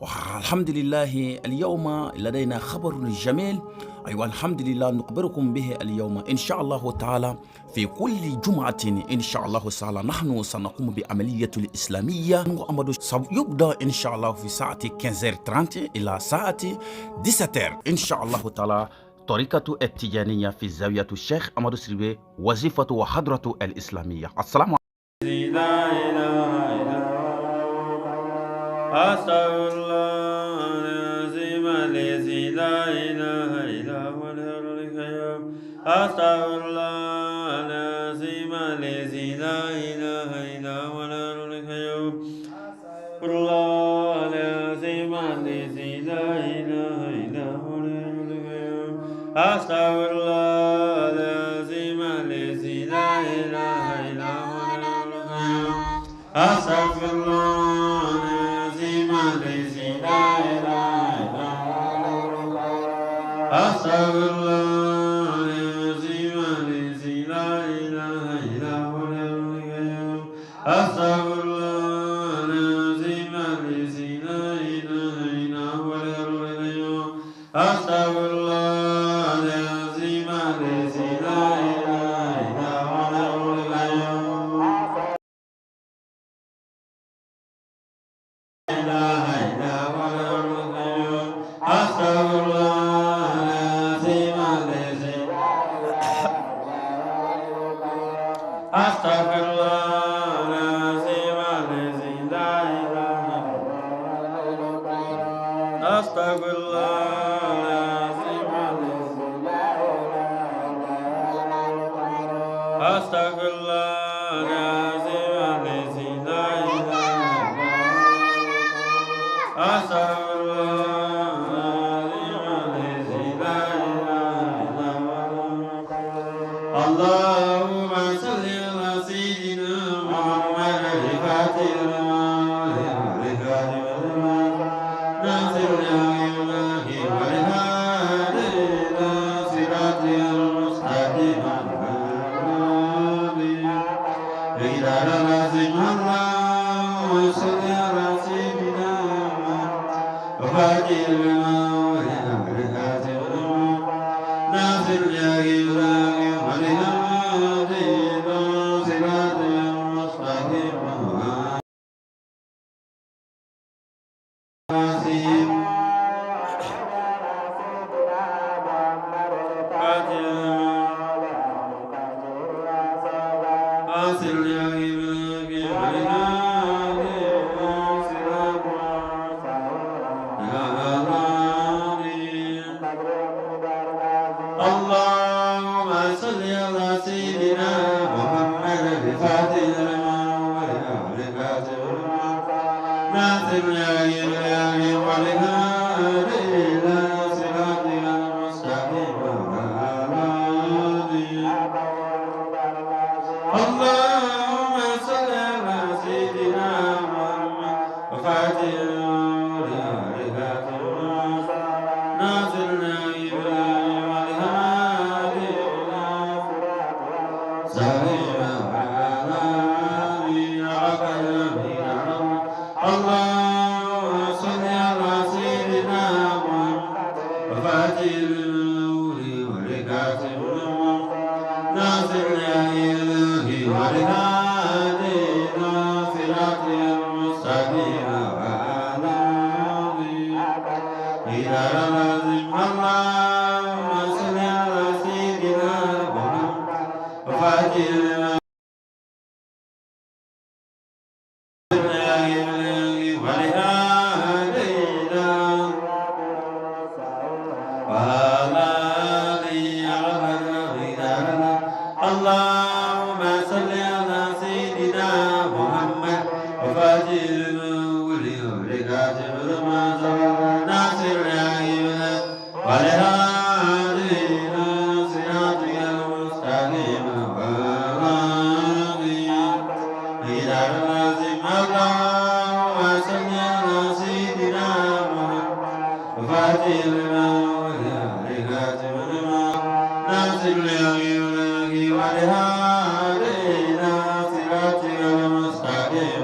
والحمد لله اليوم لدينا خبر جميل. أيوة الحمد لله نخبركم به اليوم إن شاء الله تعالى. في كل جمعة إن شاء الله تعالى نحن سنقوم بعملية الإسلامية. سيبدأ إن شاء الله في ساعة 15:30 إلى ساعة 17 إن شاء الله تعالى. طريقة التجانية في زاوية الشيخ أحمد سربي، وظيفة وحضرة الإسلامية. السلام عليكم. لا إله إلا الله أستغفر الله العظيم الذي لا إله إلا هو الحي القيوم أستغفر الله العظيم الذي لا إله إلا هو الحي القيوم الله العظيم الذي لا إله إلا هو الحي القيوم أستغفر الله العظيم الذي لا إله إلا هو أستغفر الله العظيم الذي لا إله إلا هو أستغفر الله العظيم الذي لا إله إلا هو أستغفر الله العظيم الذي لا إله إلا هو أستغفر الله العظيم الذي لا إله إلا هو أستغفر الله العظيم الذي أستغفر الله العظيم الذي لا إله أستغفر الله العظيم الذي لا إله أستغفر الله العظيم الذي لا إله أستغفر اللهم صل على سيدنا محمد الفاتح ناصر الأملاك والهادي إلى صراط المستقيم إلى لازم اللهم صل على سيدنا وفاتح ناصر الأملاك اللهم صل على سيدنا محمد الفاتح ناصر الأملاك والهادي إلى صراط المستقيم اللهم صل على سيدنا محمد الفاتح ناصر الأملاك والهادي إلى صراط اللهم صل على سيدنا محمد وفاتح النور والكاتب ناصر الإله والهادي إلى صراط المستقيم إلى لازم اللهم صل على سيدنا محمد وفاتح اللهم صل على سيدنا محمد وفاتح الأمور والكاتب ناصر الأئمة والهادي إلى صراطك المستقيم إلى لازم اللهم صل على سيدنا محمد وفاتح الأمور والكاتب ناصر الأئمة والهادي إلى صراطك المستقيم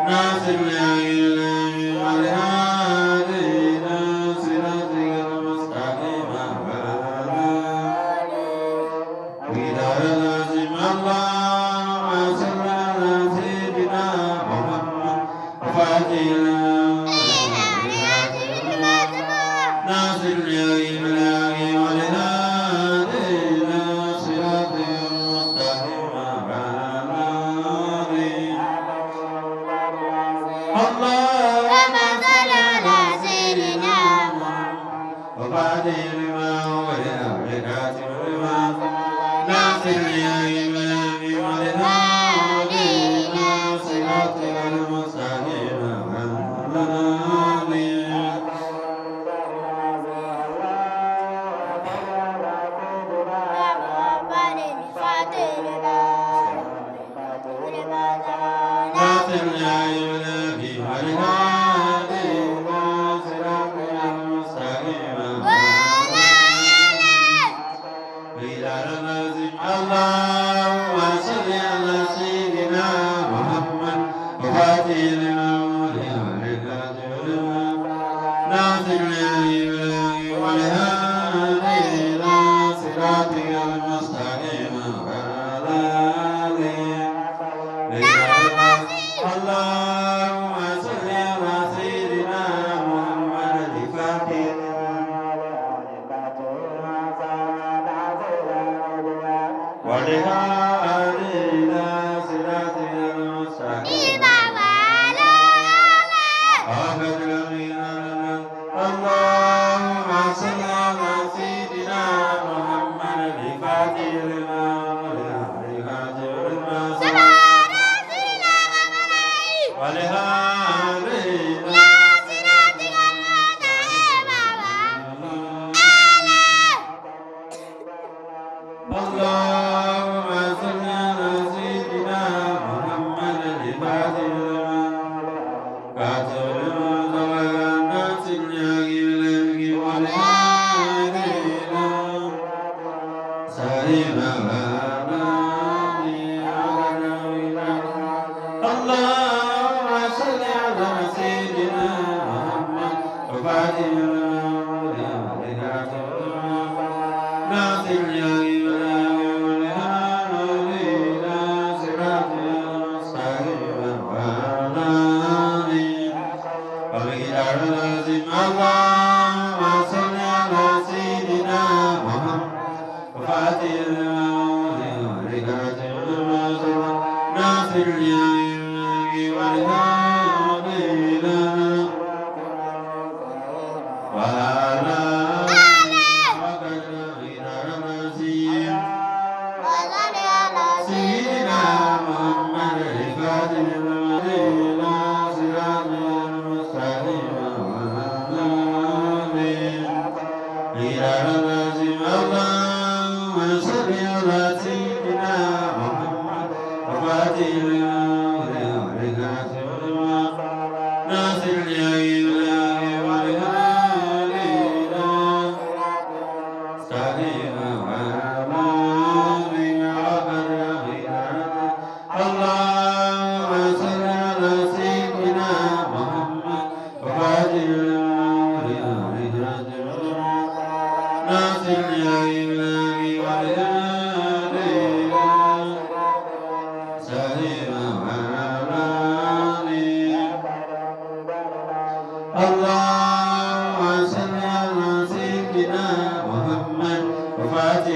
ناصر الإله والهادي إلى صراطك المستقيم وعلى بدار لازم الله صل على سيدنا محمد وفاتح ناصر الإله والهادي إلى صراطك المستقيم وعلى اللهم صل على سيدنا محمد وفاتح لما ولأمرك لما ناصر الإله والهادي إلى صراطك المستقيم اللهم صل على سيدنا محمد وفاتح لما ولأمرك ناصر الإله والهادي إلى صراطك المستقيم وعلى اللهم صل على سيدنا محمد الفاتح والهادي إلى صراطك المستقيم اللهم صل على سيدنا محمد الفاتح لما والهادي إلى اللهم صل على سيدنا محمد الفاتح كاتب الناس الجاهل والهادي إلى سليم اللهم صل على سيدنا محمد وفاتح ناس الجاهل اللهم صل على سيدنا محمد وفاتح ناصر الإله والهادي إلى وعلى سيدنا محمد الفاتح إلى صراط المستقيم اللهم صل على سيدنا محمد وفاتح ناصر الإله والهادي إلى صراطك اللهم صل على سيدنا محمد وفاتح ناصر الإله والهادي إلى سليم اللهم صل على سيدنا محمد وفاتح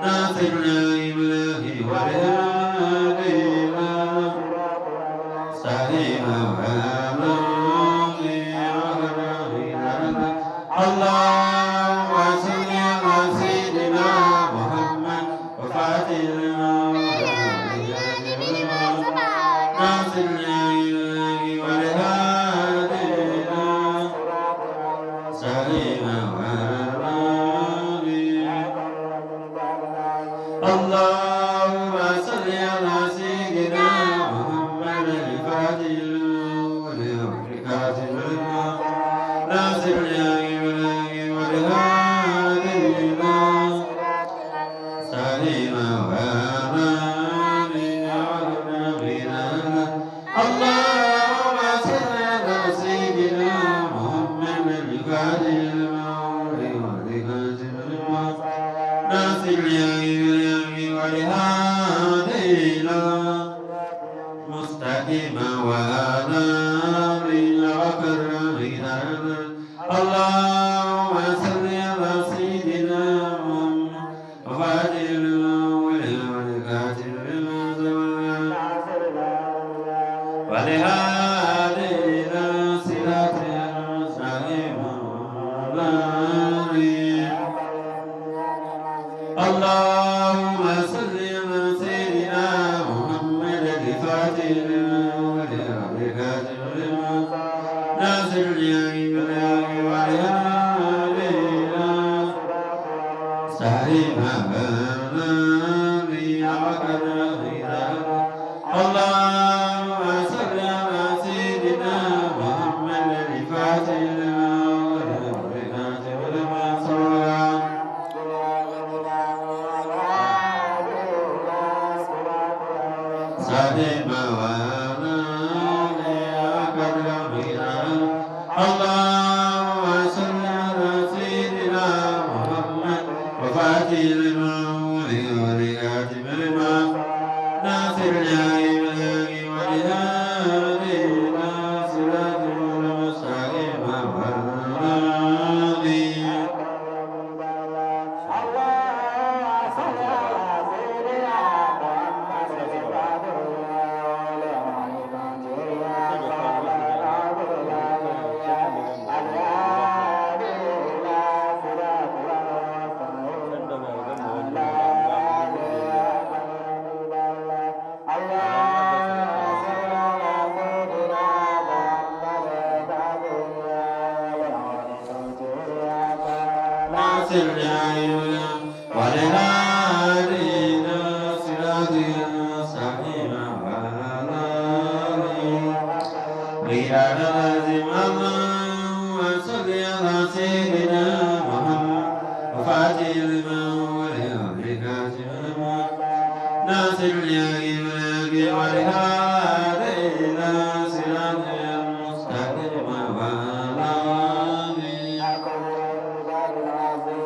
ناصر الإله والهادي إلى سليم اللهم صل على سيدنا محمد وفاتح ناصر الإله والهادي إلى سليم اللهم صل على سيدنا محمد الفاتح ناصر الإله والهادي إلى سليم ساكما وناري وكرهنا اللهم صل على سيدنا محمد وفاتح الأول والكاتب المنزل ولهذه إلى صراط المستقيم اللهم صل على سيدنا محمد الفاتح والكاتب ناصر اليمين والهادي إلى صاحبها النبي وكرهنا اللهم صل على سيدنا محمد الفاتح والكاتب لما سبق صاحبها ونادي وكرهنا اللهم صل على سيدنا محمد وفاتح المولى والكاتب لما ناصر الجاهل ولهادي إلى صراط المستقيم والهادي ناصر الجاهل ولهادي إلى صراط المستقيم والهادي غير لازم اللهم صل على سيدنا محمد وفاتح المولى والكاتب ناصر اليمين والهادي إلى صراط المستقيم والهادي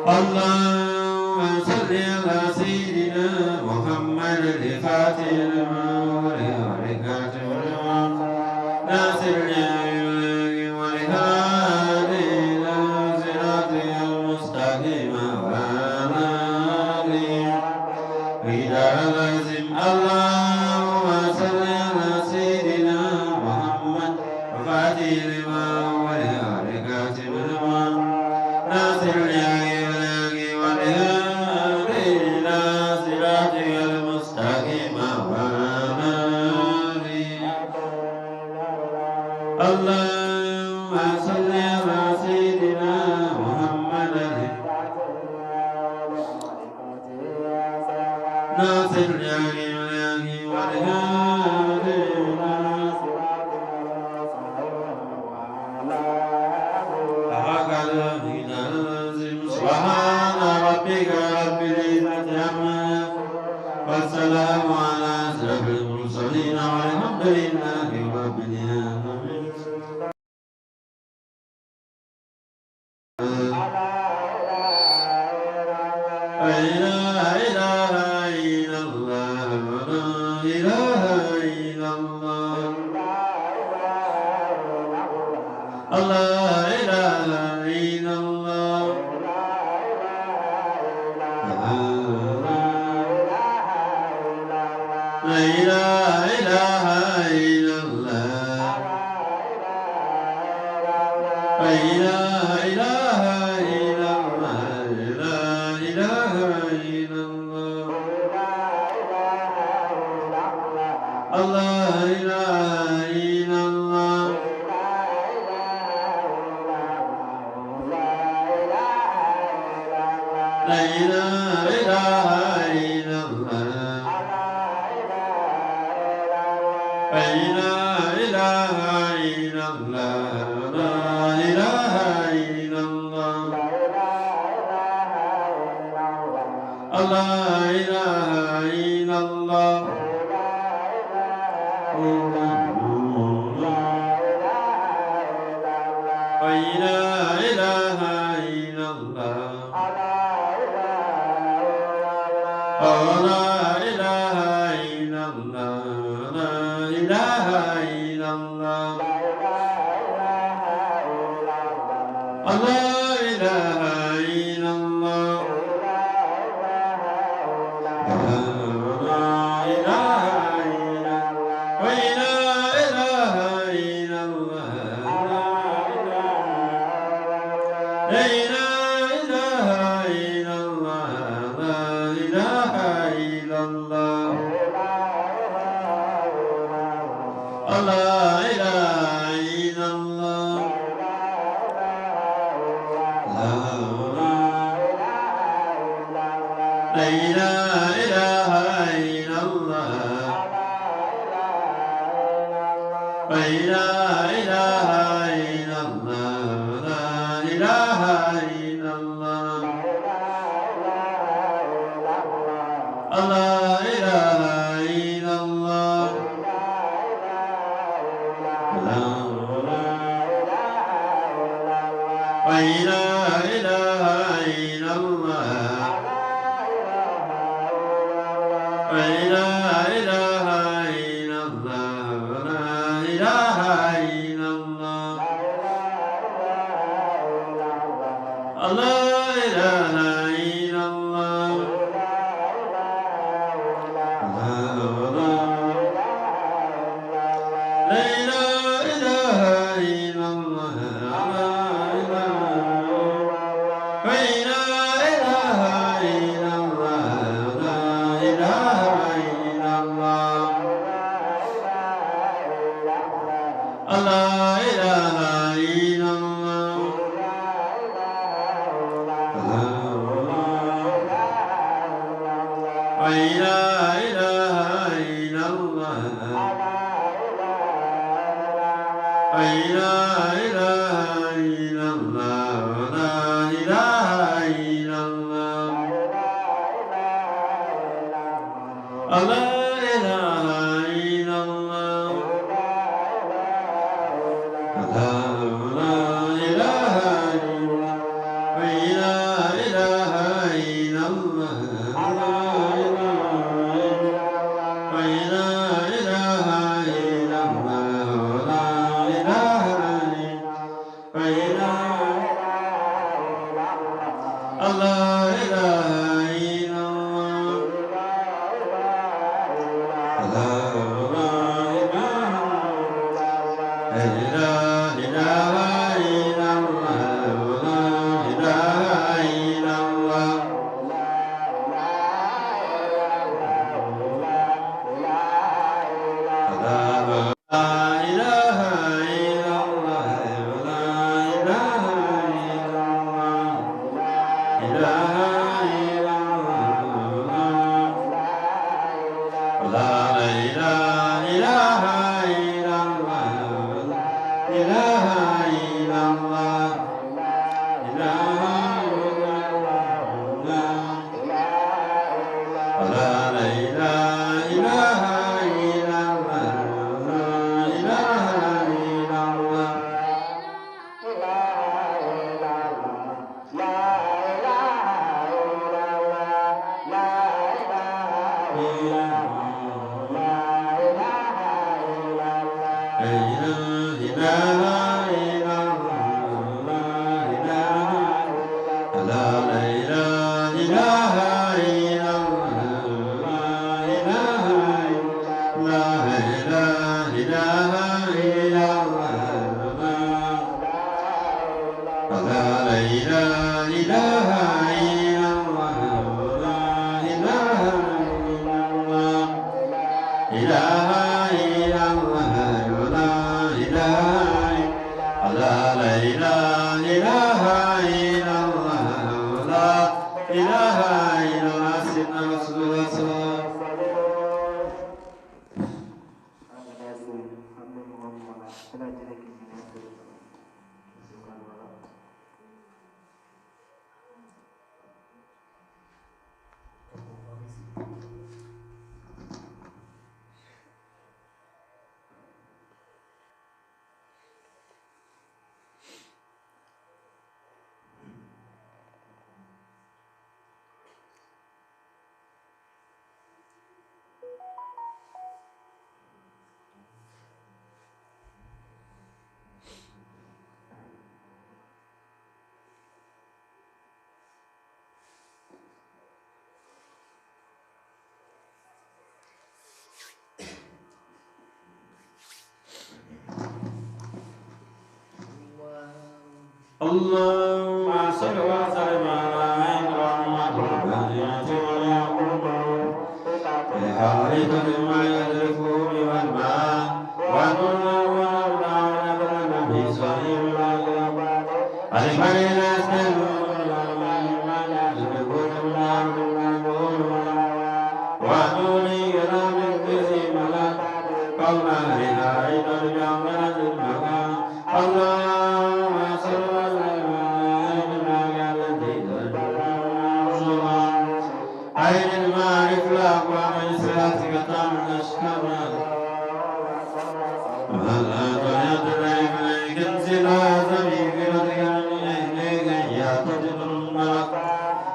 اللهم صل على سيدنا محمد الفاتح المولى والكاتب ناصر اليمين والهادي إلى صراط المستقيم والهادي إذا لازم اللهم صل على سيدنا محمد وفاتح المولى والكاتب ناصر اليمين والهادي إلى صراط المستقيم والهادي اللهم صل على سيدنا محمد ناصر اليمين والهادي إلى سبحان ربك رب العزة عما والسلام على أشرف المرسلين والحمد لله رب العالمين لا إله إلا الله لا إله إلا الله الله إله إلا الله لا إله إلا الله لا إله إلا الله لا إله إلا الله الله إله إلا الله لا إله إلا الله لا إله إلا الله لا إله إلا الله الله إله إلا الله لا إله إلا الله لا إله إلا الله لا إله اللهم صل وسلم على عين رحمة البرية واليعقوب الحارثة ما يدركه والماء ونور ونبلع ونبلع في صحيح الأخلاق المريض يستلم ونوري كلام الذي ملك قولا لله ترجع المكان اللهم صل وسلم على التي ترجع عين المعرف الأقوى من صلاتك تعمل أشكال ولا تدري ملك انزلا زمي في رضيك إليك يا تجد الملك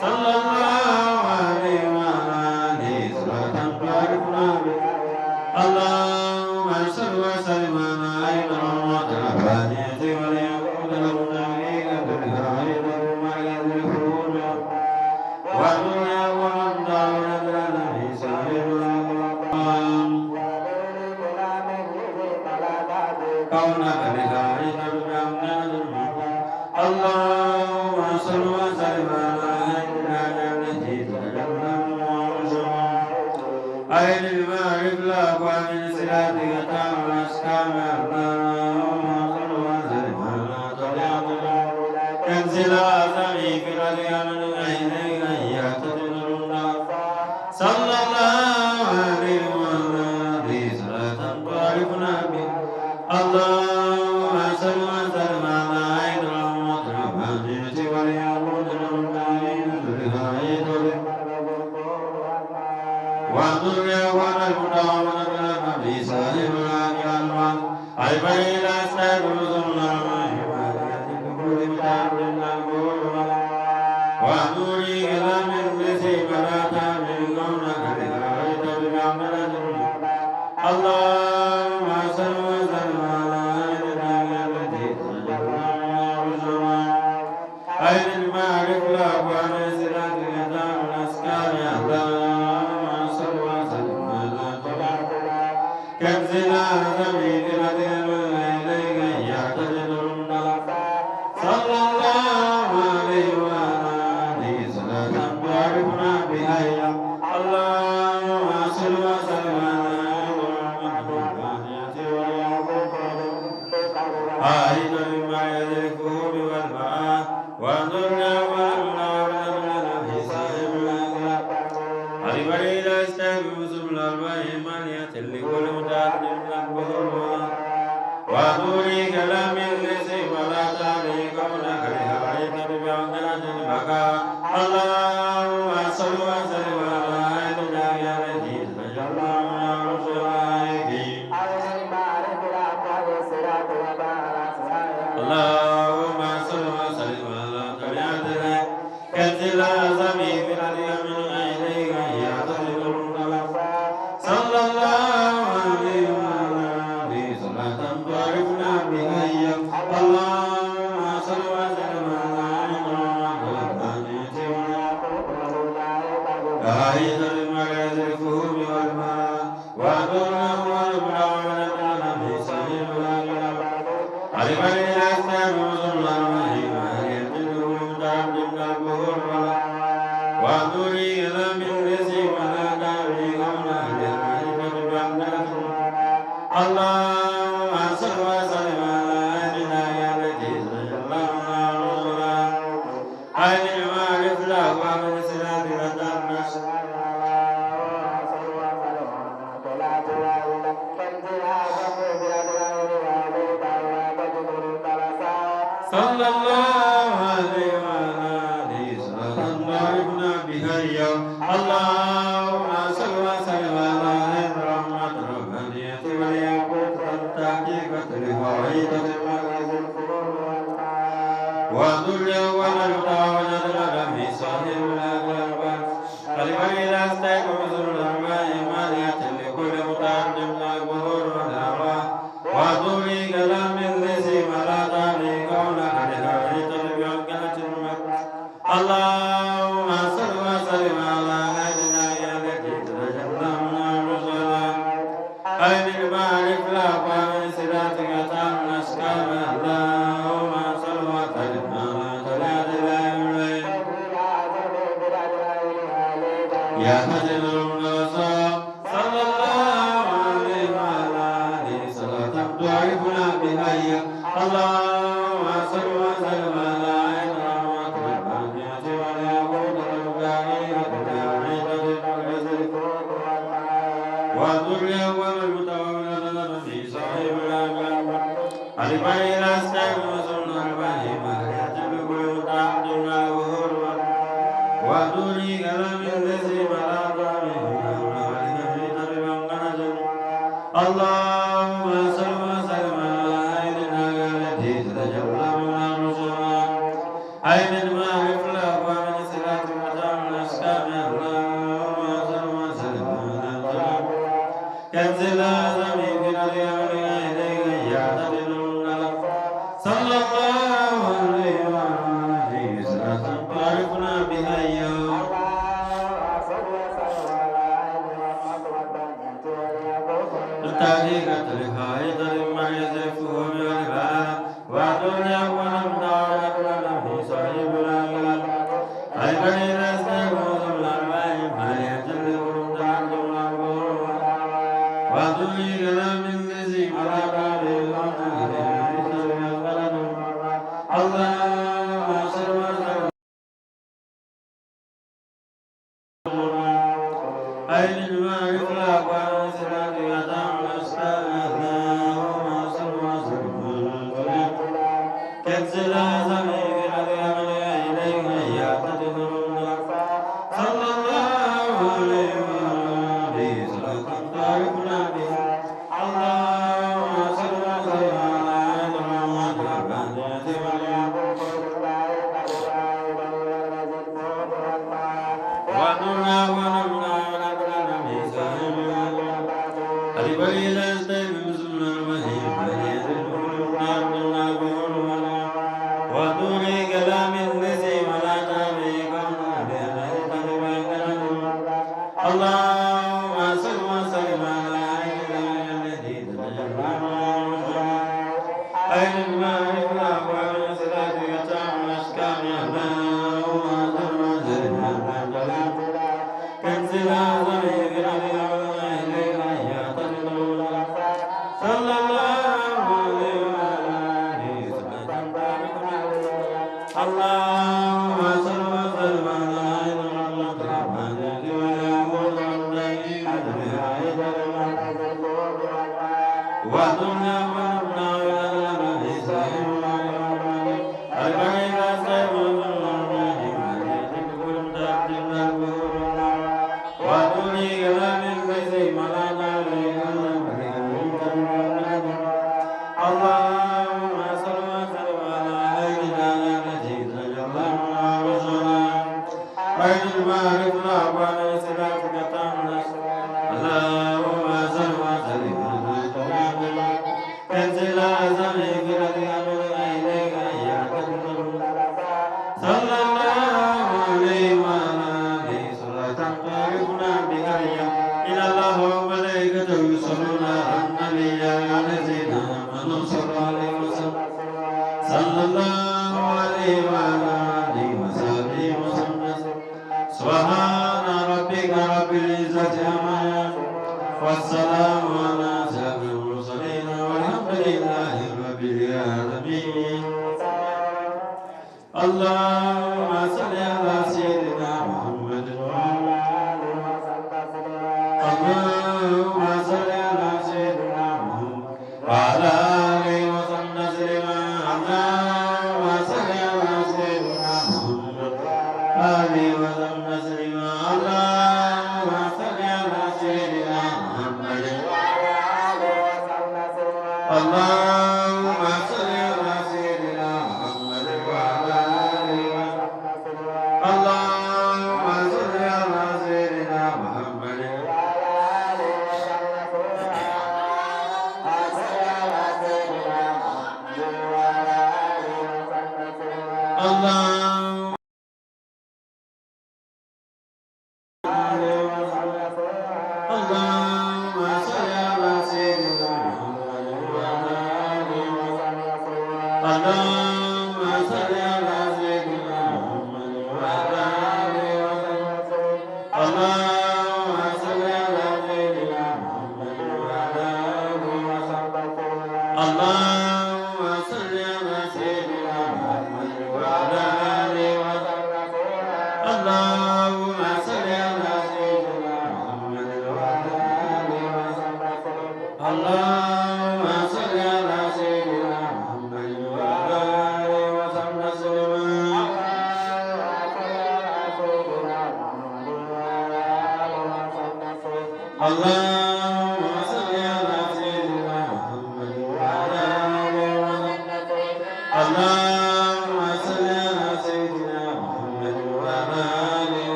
صلى الله عليه وعلى آله صلاة باركنا اللهم صل وسلم على عين رحمة الربانية وليكون له تحقيق بالغاية ومعجز الخروج والدنيا والدار ونزلنا في سائر الأقوام كونك بغاية بأمنا اللهم صل وسلم على عين التي تجلى عين المعرف الأقوى من صلاتك تعمل أشكال اللهم صل وسلم على طليعة ينزل أعظمي في رضي من عينيك يعتدل الله صلى الله عليه وآله صلاة باركنا بها اللهم صل وسلم على عين رحمة الربانية وليعبد المتعين بالغاية والدنيا والمدى ونبلغ في سائر الأكرام عيبين الأسلام رسولنا ونوري كلام الذي بلا تابع كونك بغاية بمعملة اللهم صل وسلم على عين التي تجلى رسولنا عين المعرف الأقوى من صلاتك دام الأسكار اللهم صل وسلم على كنز الأعظم برضي من إليك يعتدل الملك صلى الله عليه وعلى آله صلاة باركنا بها اللهم صل وسلم على محمد عائد مما يدركه والماء وانظرنا ولمنا ولمنا في صاحب الأخلاق البريد استغفر سبل البهيمانية لكل متعلم نحبه ونوري كلام الذي ولا تعلي كونك لغاية بأمنة البكاء اللهم صل وسلم على عين الله التي تجلى من رسولك اللهم صل وسلم على طليعة كنز الأعظم في الأرض من عينيك يعتدل الملك صلى الله عليه وعلى آله صلاة باركنا بها اللهم صل وسلم على عين الرحمة غاية المجاز الكهوب والماء والدنيا والبلع ونبلنا في سبيل الأكرام علم الأسلام وصلى الله عليه وسلم تعلم البهور وانظري إلى من رزق ولا داري كونا للعلم بأمنة اللهم صل وسلم على عين التي تجلى رسولا عين المعرف الأقوى من صلات الناس صلى الله عليه وعلى آله صلاة باركنا بها اللهم صل وسلم على عين رحمة الربانية وليقود التحقيق لغاية المركز والدنيا والمدى ونزلنا في صحيح الأقوال البريد استيقظ الأربع مالية لكل متعلم البهور والهوى ودوري كلام الذي ملا تابي كونك لغاية بأمكنة المكة اللهم صل وسلم على عيننا التي تتجلى من رسولا عين المعرف لا من صلاتك تعمل أشكال اللهم صل وسلم اللهم صل وسلم على عين التي تتجلى منها الرسل عين المعرف الأقوام من صفات المتاع الأسكام اللهم صل وسلم على سلام كنز الأعظم في الأرياء إليك يعتدل النلق صلى الله عليه وآله صلاة تعرفنا بها اليوم التحقيقة لخائط لما يزفه من الباب وعدنا ونمنع لنا في صاحب الأقل أيضا إذا استيقظ الأربعين فليجل ورد عبد الأقل وعدني كلام الذي ملك اللهم صل وسلم أين المعرف الأقوام صراط يدعم الأسكال اللهم صل وسلم كنز الأعظم في الأرياء إليك يعتدل صلى الله عليه وآله صلاة تعرفنا بها اللهم صل وسلم على عين محمد الربانية ونورنا ونمنا ونبرنا بسائر أربعي لستي بمسلنا المهيب بليد الأولو نارنا بأولونا ودوري كلام الذي ولا تابيكم بأنه تنبيكنا اللهم صل وسلم على عين التي تتجلى عين المعرف الأقوام صلاة يتام الأشكال اللهم صل وسلم على كنز الأعظم في الأرياء إليك يعتدل صلى الله عليه وآله صلاة باركنا اللهم صل وسلم على عين محمد الرحمن ويقول عليه وأدمنا ونبنا ولنا بسائر أربعين سيف الله وليتكبر تحتنا البور وأدوني كلام الذي ملانا اللهم صل وسلم على عيننا التي تجلى منها رسلا عين المعرف الأعوان صراطك تمنى اللهم صل وسلم على كنز الأعظم في الأرياء إليك يعتدل صلى الله عليه وآله صلاة تعرفنا بها إلى الله وملائكته يصلون على النبي يا الذين آمنوا صلوا عليه وسلم صلى الله عليه وعلى آله وصحبه وسلم سبحان ربك رب العزة عما يصفون والسلام على أشرف المرسلين والحمد لله رب العالمين اللهم صل على سيدنا محمد وعلى آله وصحبه اللهم صل على سيدنا محمد وعلى آله وصحبه اللهم صل على سيدنا محمد وعلى آله وصحبه اللهم صل على سيدنا محمد وعلى آله وصحبه اللهم صل على سيدنا محمد وعلى آله وصحبه اللهم صل على سيدنا محمد وعلى آله وصحبه اللهم اللهم صل على سيدنا محمد وعلى آله وصحبه اللهم صل على سيدنا محمد وعلى آله وصحبه اللهم صل على سيدنا محمد وعلى آله وصحبه اللهم صل على سيدنا محمد وعلى آله وصحبه اللهم صل على سيدنا محمد وعلى آله وصحبه اللهم صل على سيدنا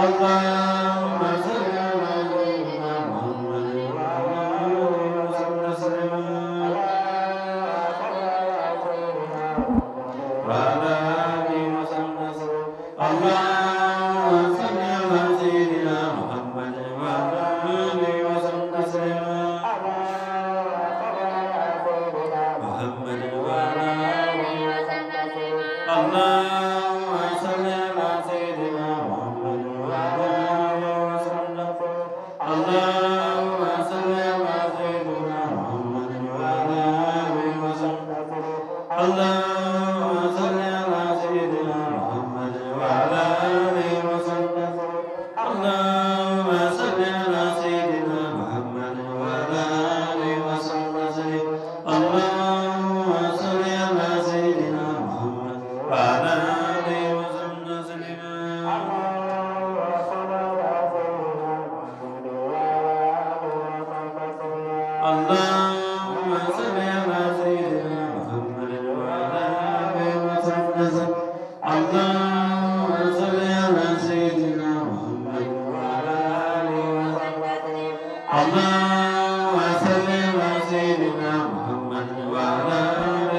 اللهم صل على سيدنا محمد وعلى آله وصحبه وسلم وعلى آله وصحبه وسلم اللهم صل على سيدنا محمد وعلى آله وصحبه وسلم محمد وعلى آله وصحبه وسلم اللهم صل على سيدنا محمد وعلى آله وصحبه وسلم اللهم صل على سيدنا محمد وعلى آله وصحبه وسلم اللهم صل على سيدنا محمد وعلى آله وصحبه وسلم اللهم صل على سيدنا محمد وعلى آله وصحبه وسلم اللهم صل على سيدنا محمد وعلى آله وصحبه وسلم اللهم صل على سيدنا محمد وعلى آله وصحبه وسلم اللهم صل على سيدنا محمد وعلى آله وصحبه وسلم اللهم صل على سيدنا محمد وعلى آله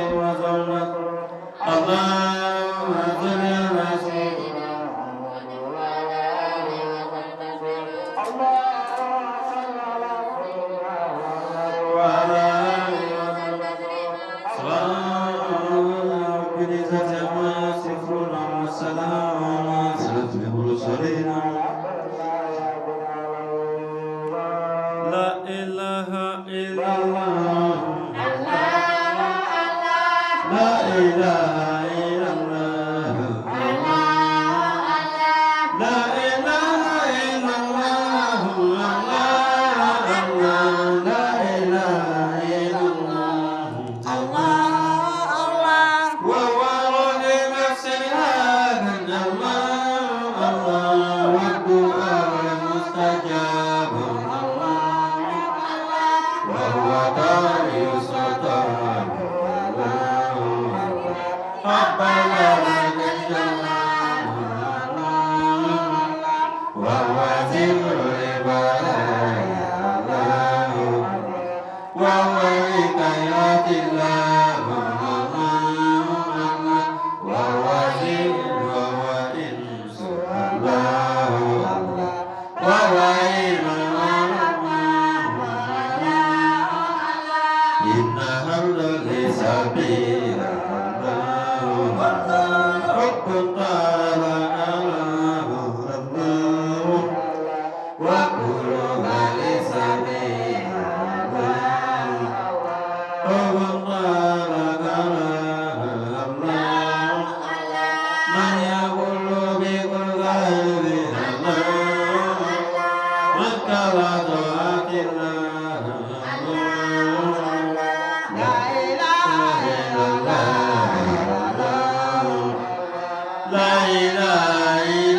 وصحبه وسلم اللهم صل على سيدنا محمد وعلى آله وعلى آله وصحبه سبحان رب العزة عما يصفون والسلام على أشرف المرسلين لا إله إلا الله لا إله إلا الله لا إله إلا الله لا إله إلا الله وهو رب نفس هذا الله والدعاء المستجاب وهو داعي الصدر ربنا لك الجنة وهو ذكر العباد وهو حكايات الله وهو ذكر وهو إنس الله وهو علم إن حمد لسبيل رب تعالى وكل لسبيل رب تعالى من يقول بكل غير الله من كلا طاعة الله لا إله إلا الله لا إله